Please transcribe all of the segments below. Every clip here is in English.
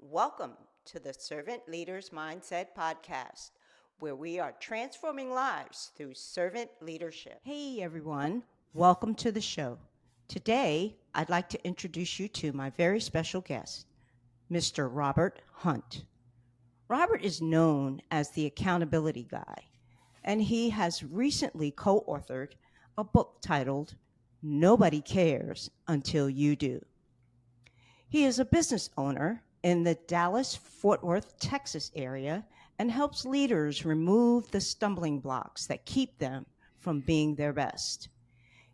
Welcome to the Servant Leaders Mindset Podcast, where we are transforming lives through servant leadership. Hey, everyone. Welcome to the show. Today, I'd like to introduce you to my very special guest, Mr. Robert Hunt. Robert is known as the accountability guy, and he has recently co authored a book titled Nobody Cares Until You Do. He is a business owner in the Dallas Fort Worth, Texas area and helps leaders remove the stumbling blocks that keep them from being their best.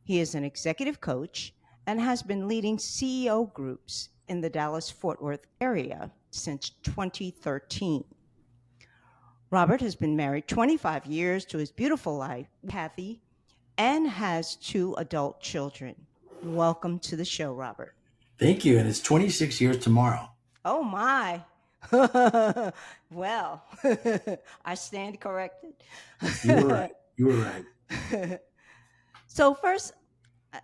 He is an executive coach and has been leading CEO groups in the Dallas Fort Worth area since 2013. Robert has been married 25 years to his beautiful wife, Kathy, and has two adult children. Welcome to the show, Robert. Thank you. And it's 26 years tomorrow. Oh my. Well, I stand corrected. You were right. You were right. So first,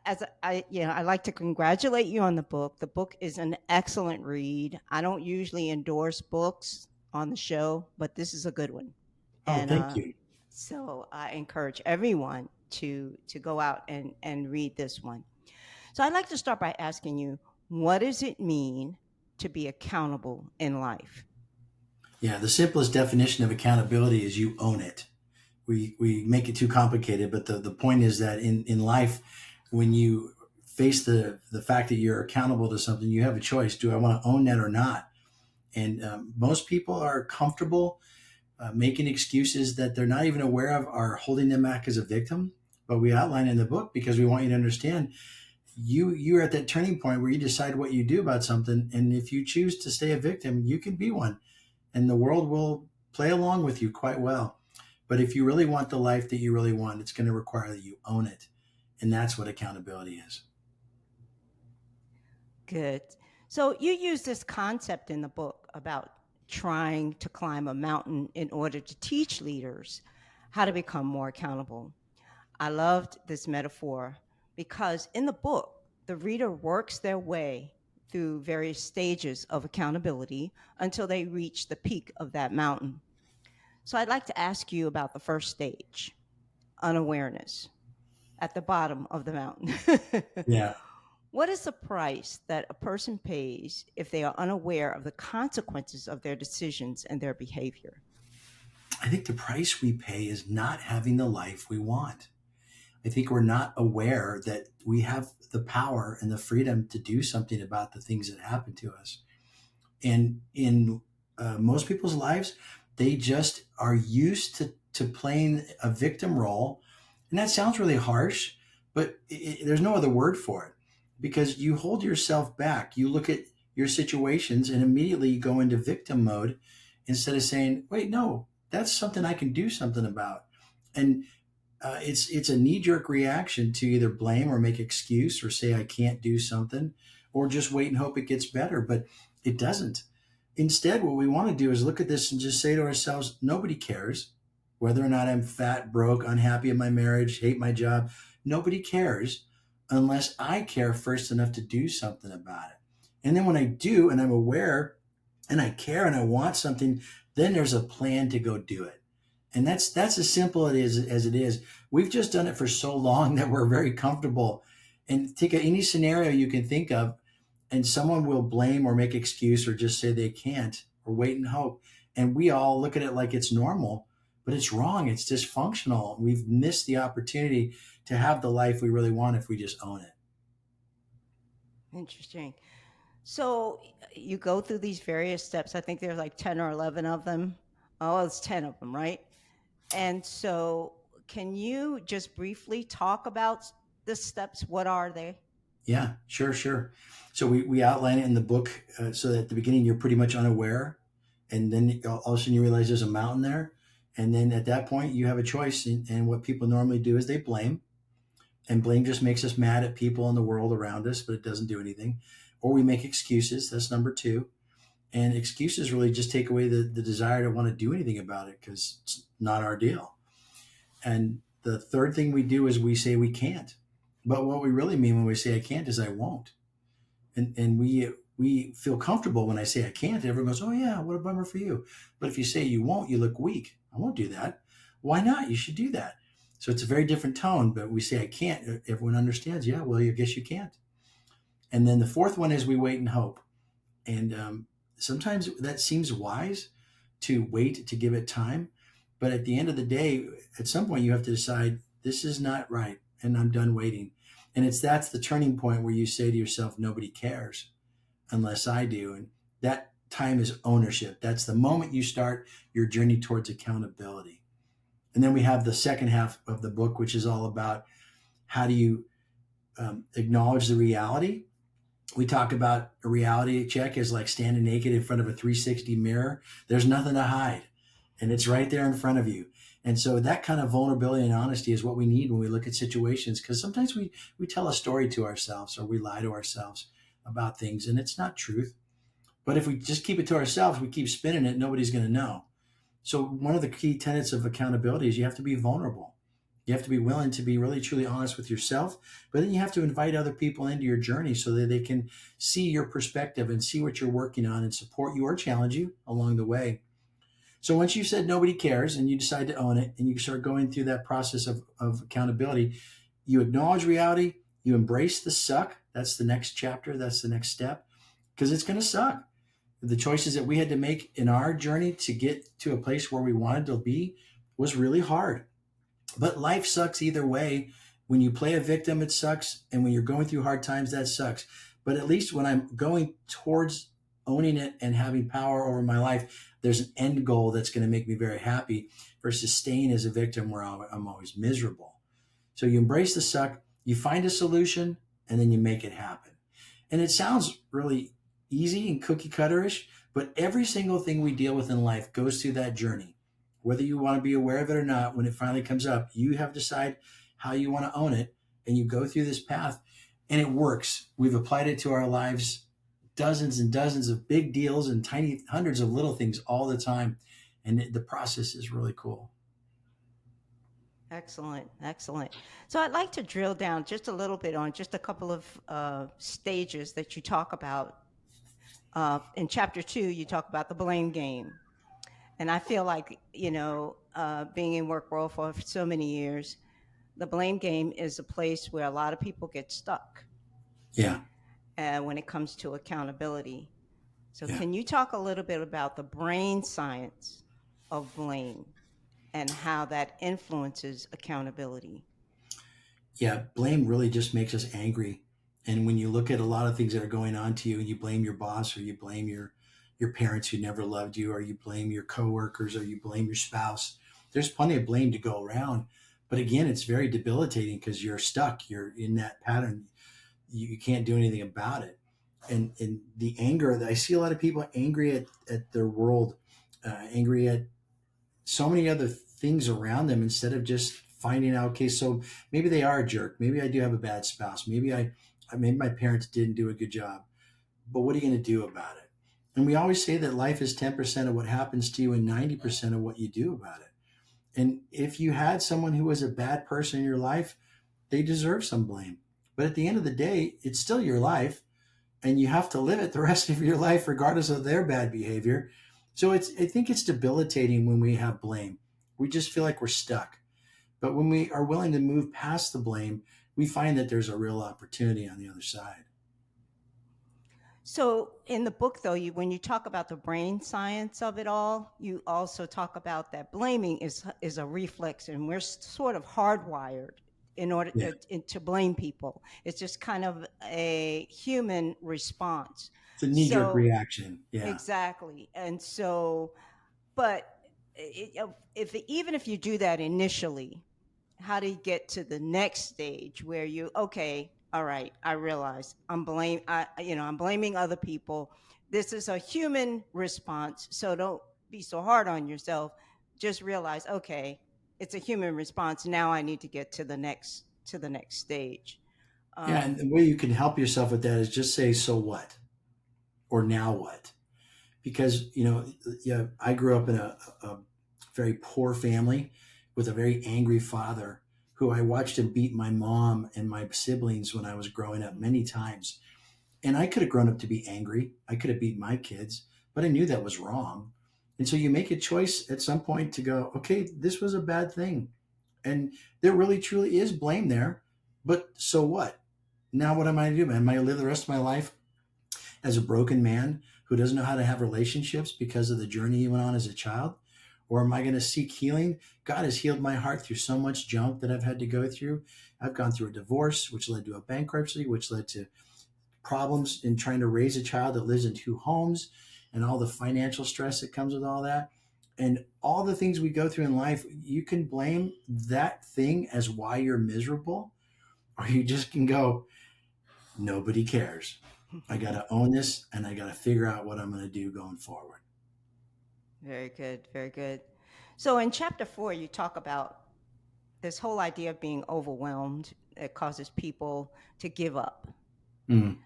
I like to congratulate you on the book. The book is an excellent read. I don't usually endorse books on the show, but this is a good one. Oh, And thank you. so I encourage everyone to go out and read this one. So I'd like to start by asking you, what does it mean to be accountable in life? Yeah, the simplest definition of accountability is you own it. We make it too complicated, but the point is that in life, when you face the fact that you're accountable to something, you have a choice. Do I want to own that or not? And most people are comfortable making excuses that they're not even aware of are holding them back as a victim. But we outline in the book because we want you to understand you're at that turning point where you decide what you do about something, and if you choose to stay a victim, you can be one, and the world will play along with you quite well. But if you really want the life that you really want, it's going to require that you own it, and that's what accountability is. Good. So you use this concept in the book about trying to climb a mountain in order to teach leaders how to become more accountable. I loved this metaphor because in the book, the reader works their way through various stages of accountability until they reach the peak of that mountain. So I'd like to ask you about the first stage, unawareness, at the bottom of the mountain. Yeah, What is the price that a person pays if they are unaware of the consequences of their decisions and their behavior? I think the price we pay is not having the life we want. I think we're not aware that we have the power and the freedom to do something about the things that happen to us. And in most people's lives, they just are used to playing a victim role. And that sounds really harsh, but there's no other word for it because you hold yourself back. You look at your situations and immediately you go into victim mode instead of saying, wait, no, that's something I can do something about. And it's a knee jerk reaction to either blame or make excuse or say I can't do something or just wait and hope it gets better, but it doesn't. Instead, what we want to do is look at this and just say to ourselves, nobody cares whether or not I'm fat, broke, unhappy in my marriage, hate my job. Nobody cares unless I care first enough to do something about it. And then when I do and I'm aware and I care and I want something, then there's a plan to go do it. And that's as simple as it is. We've just done it for so long that we're very comfortable. And take any scenario you can think of, and someone will blame or make excuse or just say they can't or wait and hope. And we all look at it like it's normal, but it's wrong. It's dysfunctional. We've missed the opportunity to have the life we really want if we just own it. Interesting. So you go through these various steps. I think there's like 10 or 11 of them. Oh, it's 10 of them, right? And so can you just briefly talk about the steps? What are they? Yeah, sure, sure. So we outline it in the book so that at the beginning you're pretty much unaware. And then all of a sudden you realize there's a mountain there. And then at that point you have a choice. And what people normally do is they blame. And blame just makes us mad at people in the world around us, but it doesn't do anything. Or we make excuses. That's number two. And excuses really just take away the desire to want to do anything about it because it's not our deal. And the third thing we do is we say we can't. But what we really mean when we say I can't is I won't. And we we feel comfortable when I say I can't. Everyone goes, "Oh yeah, what a bummer for you." But if you say you won't, you look weak. I won't do that. Why not? You should do that. So it's a very different tone. But we say I can't. Everyone understands. Yeah, well, I guess you can't. And then the fourth one is we wait and hope. And sometimes that seems wise to wait to give it time. But at the end of the day, at some point, you have to decide this is not right, and I'm done waiting. And that's the turning point where you say to yourself, nobody cares unless I do. And that time is ownership. That's the moment you start your journey towards accountability. And then we have the second half of the book, which is all about how do you acknowledge the reality. We talk about a reality check is like standing naked in front of a 360 mirror. There's nothing to hide, and it's right there in front of you. And so that kind of vulnerability and honesty is what we need when we look at situations, because sometimes we tell a story to ourselves or we lie to ourselves about things, and it's not truth. But if we just keep it to ourselves, we keep spinning it, nobody's going to know. So one of the key tenets of accountability is you have to be vulnerable. You have to be willing to be really truly honest with yourself, but then you have to invite other people into your journey so that they can see your perspective and see what you're working on and support you or challenge you along the way. So once you said nobody cares and you decide to own it and you start going through that process of accountability, you acknowledge reality, you embrace the suck. That's the next chapter, that's the next step, because it's going to suck. The choices that we had to make in our journey to get to a place where we wanted to be was really hard. But life sucks either way. When you play a victim, it sucks. And when you're going through hard times, that sucks. But at least when I'm going towards owning it and having power over my life, there's an end goal that's going to make me very happy versus staying as a victim where I'm always miserable. So you embrace the suck, you find a solution, and then you make it happen. And it sounds really easy and cookie cutterish, but every single thing we deal with in life goes through that journey. Whether you want to be aware of it or not, when it finally comes up, you have to decide how you want to own it, and you go through this path, and it works. We've applied it to our lives, dozens and dozens of big deals and tiny hundreds of little things all the time, and the process is really cool. Excellent, excellent. So I'd like to drill down just a little bit on just a couple of stages that you talk about. In chapter 2, you talk about the blame game. And I feel like, being in work world for so many years, the blame game is a place where a lot of people get stuck Yeah, when it comes to accountability. So, yeah. can you talk a little bit about the brain science of blame and how that influences accountability? Yeah, blame really just makes us angry. And when you look at a lot of things that are going on to you and you blame your boss or you blame your parents who never loved you or you blame your coworkers or you blame your spouse, there's plenty of blame to go around. But again, it's very debilitating because you're stuck. You're in that pattern. You can't do anything about it. And the anger, I see a lot of people angry at their world, angry at so many other things around them instead of just finding out, okay, so maybe they are a jerk. Maybe I do have a bad spouse. Maybe my parents didn't do a good job. But what are you going to do about it? And we always say that life is 10% of what happens to you and 90% of what you do about it. And if you had someone who was a bad person in your life, they deserve some blame. But at the end of the day, it's still your life and you have to live it the rest of your life regardless of their bad behavior. So I think it's debilitating when we have blame. We just feel like we're stuck. But when we are willing to move past the blame, we find that there's a real opportunity on the other side. So, in the book, though, when you talk about the brain science of it all, you also talk about that blaming is a reflex, and we're sort of hardwired in order Yeah. to blame people. It's just kind of a human response. It's a knee jerk So, reaction. Yeah. exactly, and so, but if even if you do that initially, how do you get to the next stage where you, okay, all right, I realize I'm blaming other people. This is a human response, so don't be so hard on yourself. Just realize, okay, it's a human response. Now I need to get to the next stage. Yeah. And um, the way you can help yourself with that is just say, so what? Or now what? Because, yeah, I grew up in a very poor family with a very angry father who I watched him beat my mom and my siblings when I was growing up many times. And I could have grown up to be angry. I could have beat my kids, but I knew that was wrong. And so you make a choice at some point to go, okay, this was a bad thing. And there really truly is blame there. But so what? Now what am I to do? Am I to live the rest of my life as a broken man who doesn't know how to have relationships because of the journey he went on as a child? Or am I going to seek healing? God has healed my heart through so much junk that I've had to go through. I've gone through a divorce, which led to a bankruptcy, which led to problems in trying to raise a child that lives in two homes and all the financial stress that comes with all that. And all the things we go through in life, you can blame that thing as why you're miserable, or you just can go, nobody cares. I got to own this and I got to figure out what I'm going to do going forward. Very good, very good. So in chapter 4, you talk about this whole idea of being overwhelmed. It causes people to give up. Mm,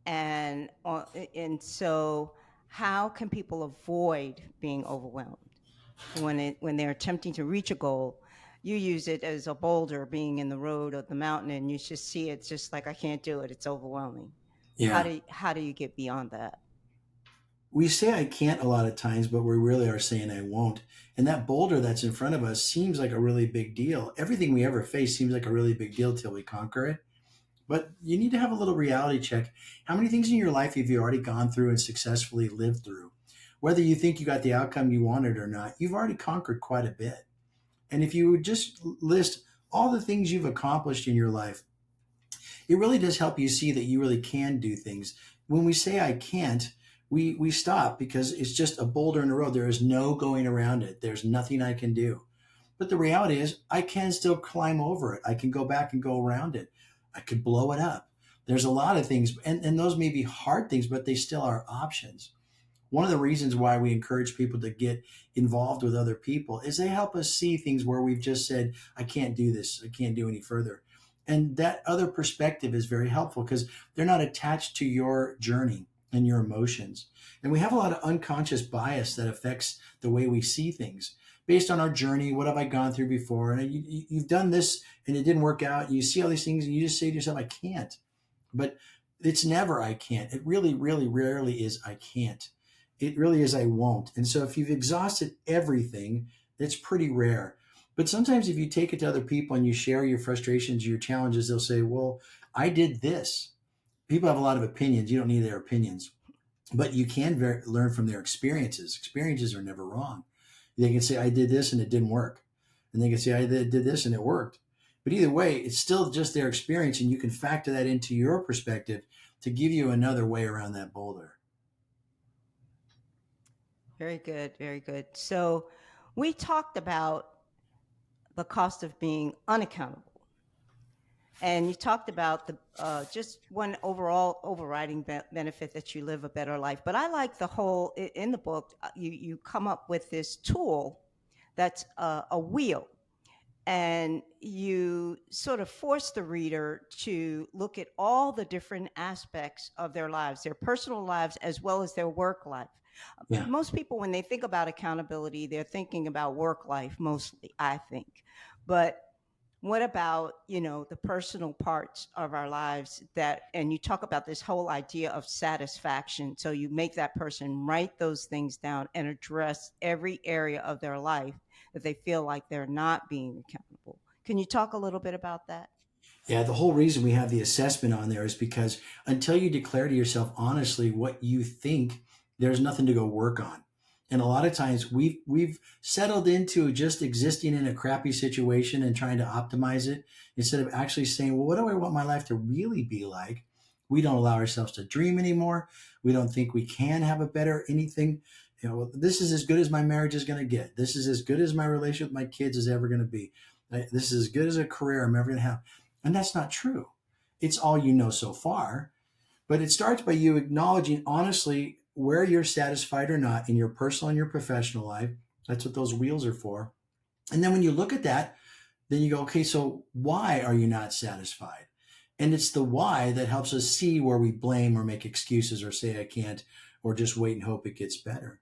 And and so how can people avoid being overwhelmed when they're attempting to reach a goal? You use it as a boulder being in the road or the mountain, and you just see it's just like, I can't do it, it's overwhelming. yeah. How do you get beyond that? We say I can't a lot of times, but we really are saying I won't. And that boulder that's in front of us seems like a really big deal. Everything we ever face seems like a really big deal till we conquer it. But you need to have a little reality check. How many things in your life have you already gone through and successfully lived through? Whether you think you got the outcome you wanted or not, you've already conquered quite a bit. And if you would just list all the things you've accomplished in your life, it really does help you see that you really can do things. When we say I can't, we stop because it's just a boulder in the road. There is no going around it. There's nothing I can do. But the reality is, I can still climb over it. I can go back and go around it. I could blow it up. There's a lot of things, and those may be hard things, but they still are options. One of the reasons why we encourage people to get involved with other people is they help us see things where we've just said, I can't do this, I can't do any further. And that other perspective is very helpful because they're not attached to your journey and your emotions. And we have a lot of unconscious bias that affects the way we see things based on our journey. What have I gone through before? And you've done this and it didn't work out. You see all these things and you just say to yourself, I can't. But it's never I can't. It really, really rarely is I can't. It really is I won't. And so if you've exhausted everything, it's pretty rare. But sometimes if you take it to other people and you share your frustrations, your challenges, they'll say, well, I did this. People have a lot of opinions. You don't need their opinions, but you can learn from their experiences. Experiences are never wrong. They can say, I did this and it didn't work. And they can say, I did this and it worked. But either way, it's still just their experience, and you can factor that into your perspective to give you another way around that boulder. Very good, very good. So we talked about the cost of being unaccountable. And you talked about the just one overall overriding benefit that you live a better life. But I like the whole in the book. You come up with this tool that's a wheel, and you sort of force the reader to look at all the different aspects of their lives, their personal lives as well as their work life. Yeah. Most people, when they think about accountability, they're thinking about work life mostly, I think. But what about, the personal parts of our lives and you talk about this whole idea of satisfaction. So you make that person write those things down and address every area of their life that they feel like they're not being accountable. Can you talk a little bit about that? Yeah, the whole reason we have the assessment on there is because until you declare to yourself honestly what you think, there's nothing to go work on. And a lot of times we've settled into just existing in a crappy situation and trying to optimize it instead of actually saying, well, what do I want my life to really be like? We don't allow ourselves to dream anymore. We don't think we can have a better anything. Well, this is as good as my marriage is going to get. This is as good as my relationship with my kids is ever going to be. This is as good as a career I'm ever going to have. And that's not true. It's all you know so far. But it starts by you acknowledging honestly where you're satisfied or not in your personal and your professional life. That's what those wheels are for. And then when you look at that, then you go, okay, so why are you not satisfied? And it's the why that helps us see where we blame or make excuses or say I can't or just wait and hope it gets better.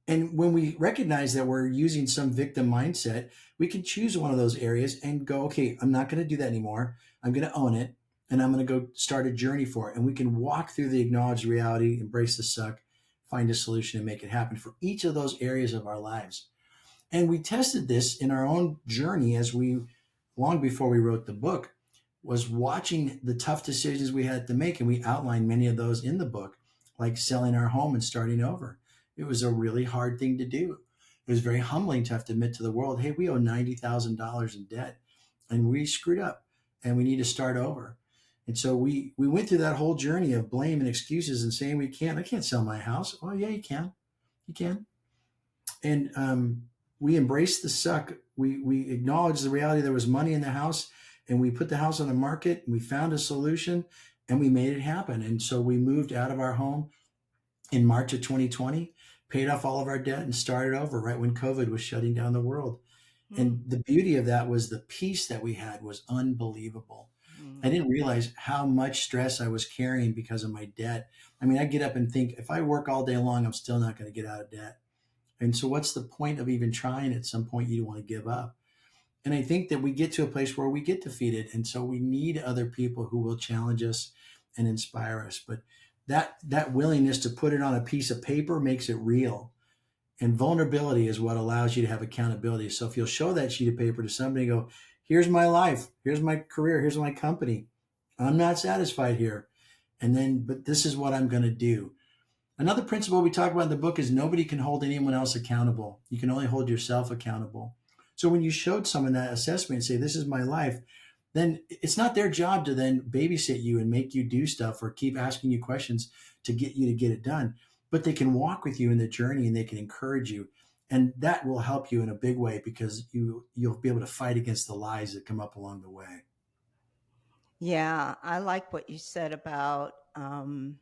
And when we recognize that we're using some victim mindset, we can choose one of those areas and go, okay, I'm not going to do that anymore. I'm going to own it. and I'm going to go start a journey for it. And we can walk through the acknowledged reality, embrace the suck, find a solution, and make it happen for each of those areas of our lives. And we tested this in our own journey as we, long before we wrote the book, was watching the tough decisions we had to make. And we outlined many of those in the book, like selling our home and starting over. It was a really hard thing to do. It was very humbling to have to admit to the world, hey, we owe $90,000 in debt and we screwed up and we need to start over. And so we went through that whole journey of blame and excuses and saying I can't sell my house. Oh yeah, you can. And we embraced the suck. We acknowledged the reality there was money in the house, and we put the house on the market. And we found a solution, and we made it happen. And so we moved out of our home in March of 2020, paid off all of our debt, and started over right when COVID was shutting down the world. Mm, And the beauty of that was the peace that we had was unbelievable. I mm. didn't realize how much stress I was carrying because of my debt. I mean, I get up and think if I work all day long, I'm still not going to get out of debt. And so, what's the point of even trying? At some point, you don't want to give up. And I think that we get to a place where we get defeated. And so, we need other people who will challenge us and inspire us. But that willingness to put it on a piece of paper makes it real. And vulnerability is what allows you to have accountability. So, if you'll show that sheet of paper to somebody and go, here's my life, here's my career, here's my company. I'm not satisfied here. And then, but this is what I'm going to do. Another principle we talk about in the book is nobody can hold anyone else accountable. You can only hold yourself accountable. So when you showed someone that assessment and say, this is my life, then it's not their job to then babysit you and make you do stuff or keep asking you questions to get you to get it done. But they can walk with you in the journey and they can encourage you. And that will help you in a big way because you'll be able to fight against the lies that come up along the way. Yeah, I like what you said about, in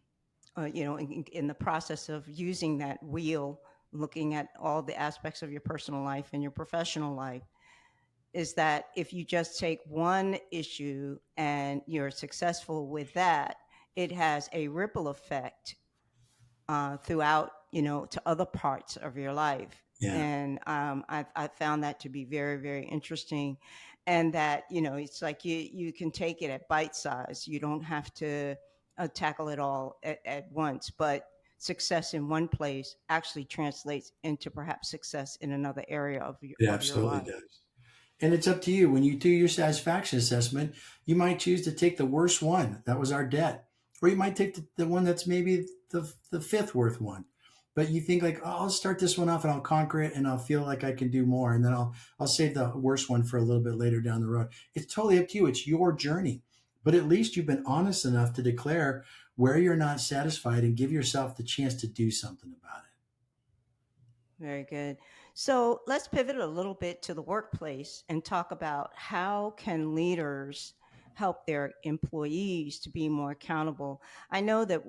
the process of using that wheel, looking at all the aspects of your personal life and your professional life, is that if you just take one issue and you're successful with that, it has a ripple effect throughout, to other parts of your life. Yeah, And I found that to be very, very interesting. And that, it's like you can take it at bite size. You don't have to tackle it all at once. But success in one place actually translates into perhaps success in another area it of your absolutely life. does. And it's up to you. When you do your satisfaction assessment, you might choose to take the worst one. That was our debt. Or you might take the one that's maybe the fifth worst one. But you think like, oh, I'll start this one off and I'll conquer it and I'll feel like I can do more. And then I'll save the worst one for a little bit later down the road. It's totally up to you. It's your journey. But at least you've been honest enough to declare where you're not satisfied and give yourself the chance to do something about it. Very good. So let's pivot a little bit to the workplace and talk about how can leaders help their employees to be more accountable. I know that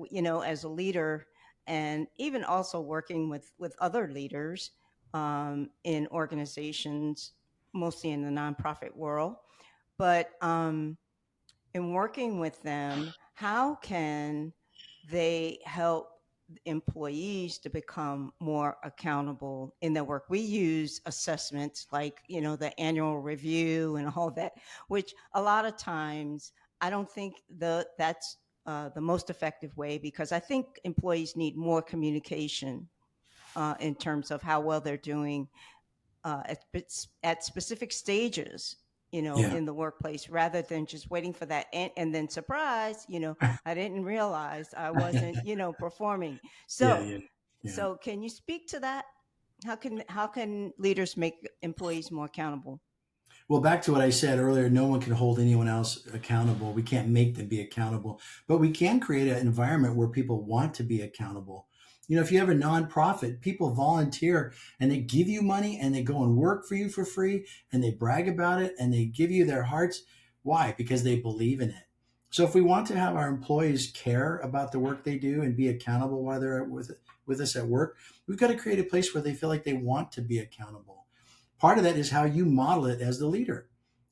as a leader, and even also working with other leaders in organizations, mostly in the nonprofit world, but in working with them, how can they help employees to become more accountable in their work? We use assessments like, the annual review and all that, which a lot of times I don't think that's the most effective way, because I think employees need more communication in terms of how well they're doing at specific stages, Yeah. in the workplace, rather than just waiting for that and then surprise, I didn't realize I wasn't, performing. Yeah, So, yeah, yeah. so can you speak to that? How can leaders make employees more accountable? Well, back to what I said earlier, no one can hold anyone else accountable. We can't make them be accountable, but we can create an environment where people want to be accountable. If you have a nonprofit, people volunteer and they give you money and they go and work for you for free and they brag about it and they give you their hearts. Why? Because they believe in it. So if we want to have our employees care about the work they do and be accountable while they're with us at work, we've got to create a place where they feel like they want to be accountable. Part of that is how you model it as the leader.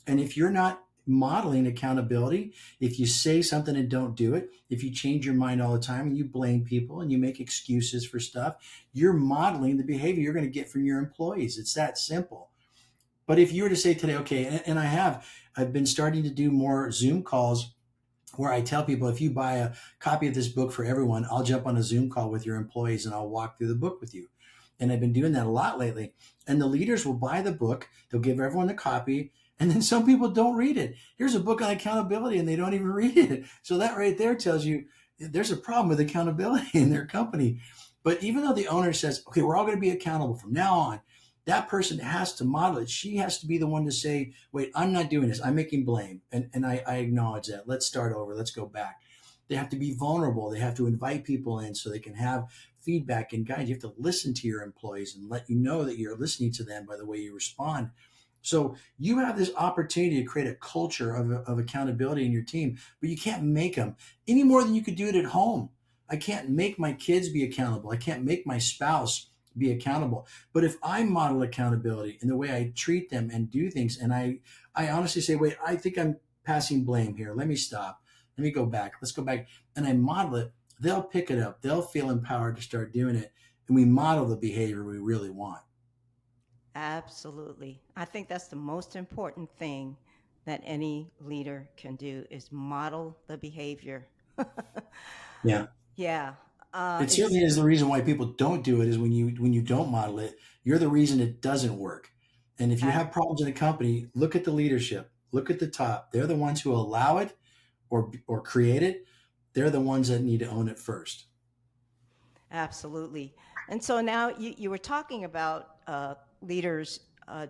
And if you're not modeling accountability, if you say something and don't do it, if you change your mind all the time and you blame people and you make excuses for stuff, you're modeling the behavior you're going to get from your employees. It's that simple. But if you were to say today, okay, and I've been starting to do more Zoom calls where I tell people, if you buy a copy of this book for everyone, I'll jump on a Zoom call with your employees and I'll walk through the book with you. And I've been doing that a lot lately. And the leaders will buy the book, they'll give everyone a copy, and then some people don't read it. Here's a book on accountability and they don't even read it. So that right there tells you there's a problem with accountability in their company. But even though the owner says, okay, we're all going to be accountable from now on, that person has to model it. She has to be the one to say, wait, I'm not doing this. I'm making blame. And I acknowledge that. Let's start over. Let's go back. They have to be vulnerable. They have to invite people in so they can have feedback and guide. You have to listen to your employees and let you know that you're listening to them by the way you respond. So you have this opportunity to create a culture of accountability in your team, but you can't make them any more than you could do it at home. I can't make my kids be accountable. I can't make my spouse be accountable. But if I model accountability in the way I treat them and do things, and I honestly say, wait, I think I'm passing blame here. Let me stop. Let me go back. Let's go back. And I model it. They'll pick it up. They'll feel empowered to start doing it. And we model the behavior we really want. Absolutely. I think that's the most important thing that any leader can do is model the behavior. Yeah. Yeah. It It's certainly is the reason why people don't do it is when you don't model it, you're the reason it doesn't work. And if you ab- have problems in a company, look at the leadership, look at the top. They're the ones who allow it or create it. They're the ones that need to own it first. absolutely. And so now you were talking about leaders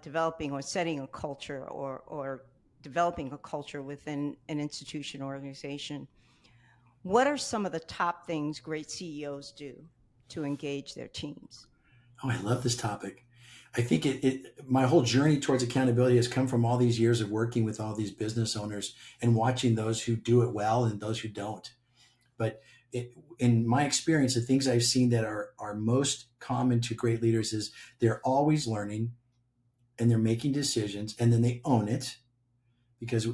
developing or setting a culture or developing a culture within an institution or organization. What are some of the top things great CEOs do to engage their teams? Oh, I love this topic. I think my whole journey towards accountability has come from all these years of working with all these business owners and watching those who do it well and those who don't. But in my experience, the things I've seen that are most common to great leaders is they're always learning and they're making decisions and then they own it because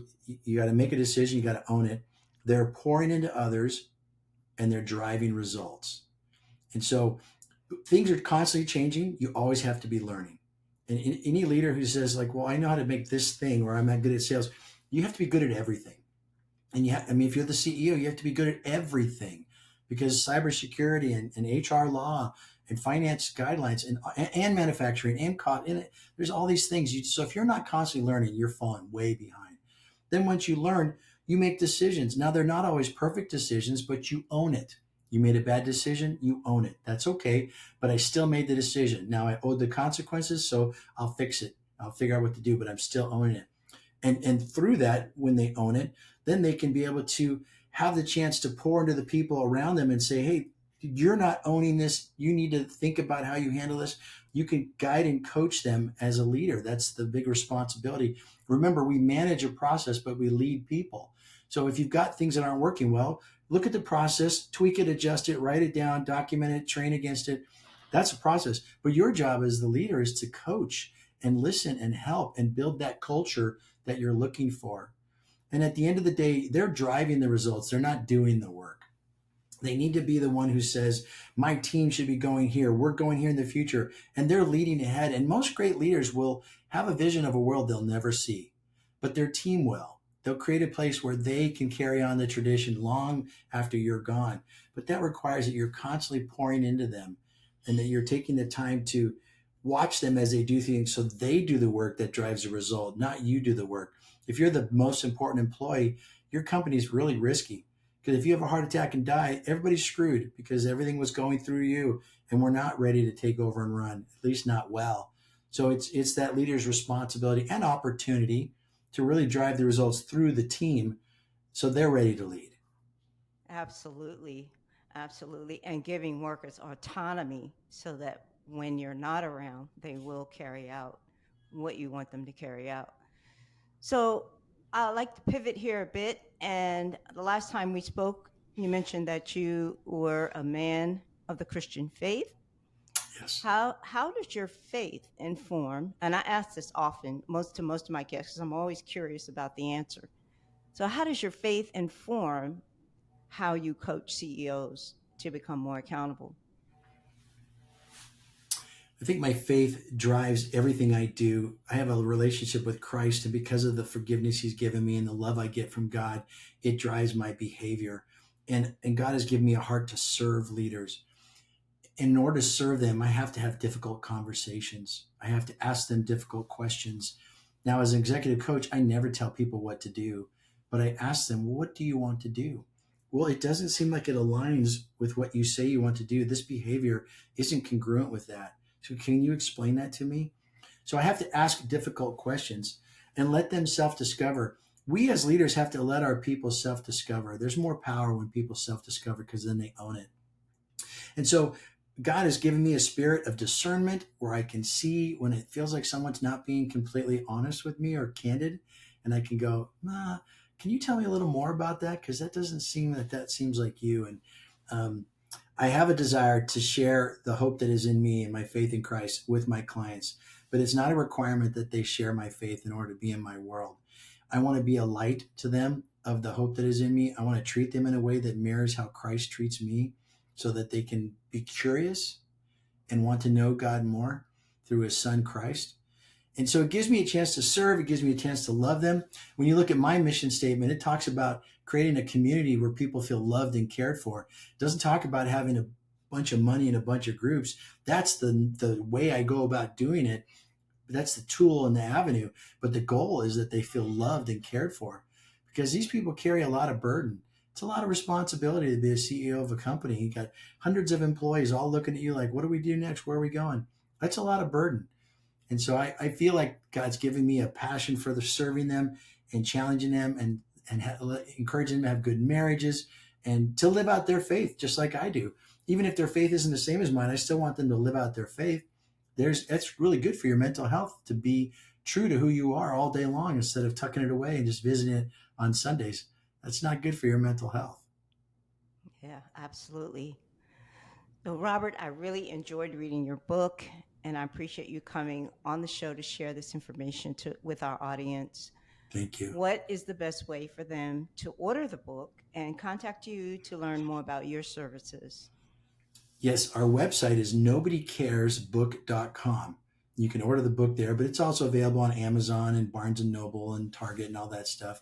you got to make a decision, you got to own it. They're pouring into others and they're driving results. And so things are constantly changing. You always have to be learning. And any leader who says like, well, I know how to make this thing or I'm not good at sales, you have to be good at everything. And I mean, if you're the CEO, you have to be good at everything because cybersecurity and HR law and finance guidelines and manufacturing and cost, and there's all these things. So if you're not constantly learning, you're falling way behind. Then once you learn, you make decisions. Now they're not always perfect decisions, but you own it. You made a bad decision, you own it. That's okay, but I still made the decision. Now I owe the consequences, so I'll fix it. I'll figure out what to do, but I'm still owning it. And through that, when they own it, then they can be able to have the chance to pour into the people around them and say, hey, you're not owning this. You need to think about how you handle this. You can guide and coach them as a leader. That's the big responsibility. Remember, we manage a process, but we lead people. So if you've got things that aren't working well, look at the process, tweak it, adjust it, write it down, document it, train against it. That's a process. But your job as the leader is to coach and listen and help and build that culture that you're looking for. And at the end of the day, they're driving the results. They're not doing the work. They need to be the one who says, my team should be going here. We're going here in the future. And they're leading ahead. And most great leaders will have a vision of a world they'll never see, but their team will. They'll create a place where they can carry on the tradition long after you're gone. But that requires that you're constantly pouring into them and that you're taking the time to watch them as they do things so they do the work that drives the result, not you do the work. If you're the most important employee, your company is really risky because if you have a heart attack and die, everybody's screwed because everything was going through you and we're not ready to take over and run, at least not well. So it's that leader's responsibility and opportunity to really drive the results through the team so they're ready to lead. Absolutely. Absolutely. And giving workers autonomy so that when you're not around, they will carry out what you want them to carry out. So I'd like to pivot here a bit. And the last time we spoke, you mentioned that you were a man of the Christian faith. Yes. How does your faith inform? And I ask this often, most of my guests, because I'm always curious about the answer. So how does your faith inform how you coach CEOs to become more accountable? I think my faith drives everything I do. I have a relationship with Christ, and because of the forgiveness He's given me and the love I get from God, it drives my behavior. And God has given me a heart to serve leaders. In order to serve them, I have to have difficult conversations. I have to ask them difficult questions. Now, as an executive coach, I never tell people what to do, but I ask them, well, what do you want to do? Well, it doesn't seem like it aligns with what you say you want to do. This behavior isn't congruent with that. So, can you explain that to me? So, I have to ask difficult questions and let them self discover. We as leaders have to let our people self discover. There's more power when people self discover because then they own it. And so God has given me a spirit of discernment where I can see when it feels like someone's not being completely honest with me or candid. And I can go, can you tell me a little more about that? Because that doesn't seem that that seems like you. And um, I have a desire to share the hope that is in me and my faith in Christ with my clients. But it's not a requirement that they share my faith in order to be in my world. I want to be a light to them of the hope that is in me. I want to treat them in a way that mirrors how Christ treats me so that they can be curious and want to know God more through His Son Christ. And so it gives me a chance to serve. It gives me a chance to love them. When you look at my mission statement, it talks about creating a community where people feel loved and cared for. It doesn't talk about having a bunch of money and a bunch of groups. That's the way I go about doing it. That's the tool and the avenue. But the goal is that they feel loved and cared for because these people carry a lot of burden. It's a lot of responsibility to be a CEO of a company. You got hundreds of employees all looking at you like, what do we do next? Where are we going? That's a lot of burden. And so I feel like God's giving me a passion for the serving them and challenging them and encouraging them to have good marriages and to live out their faith just like I do. Even if their faith isn't the same as mine, I still want them to live out their faith. That's really good for your mental health to be true to who you are all day long instead of tucking it away and just visiting it on Sundays. That's not good for your mental health. Yeah, absolutely. So, Robert, I really enjoyed reading your book, and I appreciate you coming on the show to share this information with our audience. Thank you. What is the best way for them to order the book and contact you to learn more about your services? Yes, our website is nobodycaresbook.com. You can order the book there, but it's also available on Amazon and Barnes and Noble and Target and all that stuff.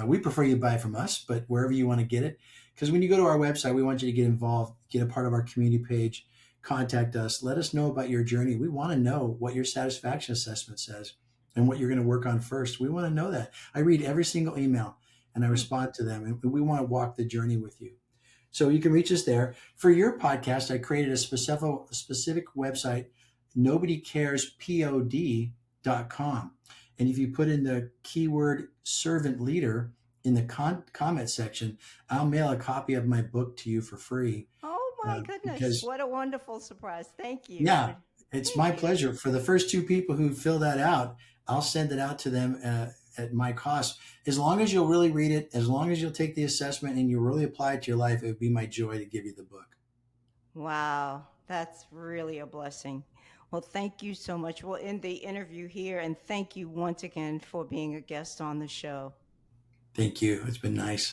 We prefer you buy from us, but wherever you want to get it, because when you go to our website, we want you to get involved, get a part of our community page, contact us, let us know about your journey. We want to know what your satisfaction assessment says and what you're going to work on first. We want to know that. I read every single email and I Hmm. respond to them, and we want to walk the journey with you. So you can reach us there. For your podcast, I created a specific website, nobodycarespod.com. And if you put in the keyword servant leader in the comment section, I'll mail a copy of my book to you for free. Oh my goodness, Because, what a wonderful surprise. Thank you. yeah, it's my Thank you. pleasure. For the first two people who fill that out, I'll send it out to them at my cost. As long as you'll really read it, as long as you'll take the assessment and you really apply it to your life, it would be my joy to give you the book. Wow, that's really a blessing. Well, thank you so much. We'll end the interview here, and thank you once again for being a guest on the show. Thank you. It's been nice.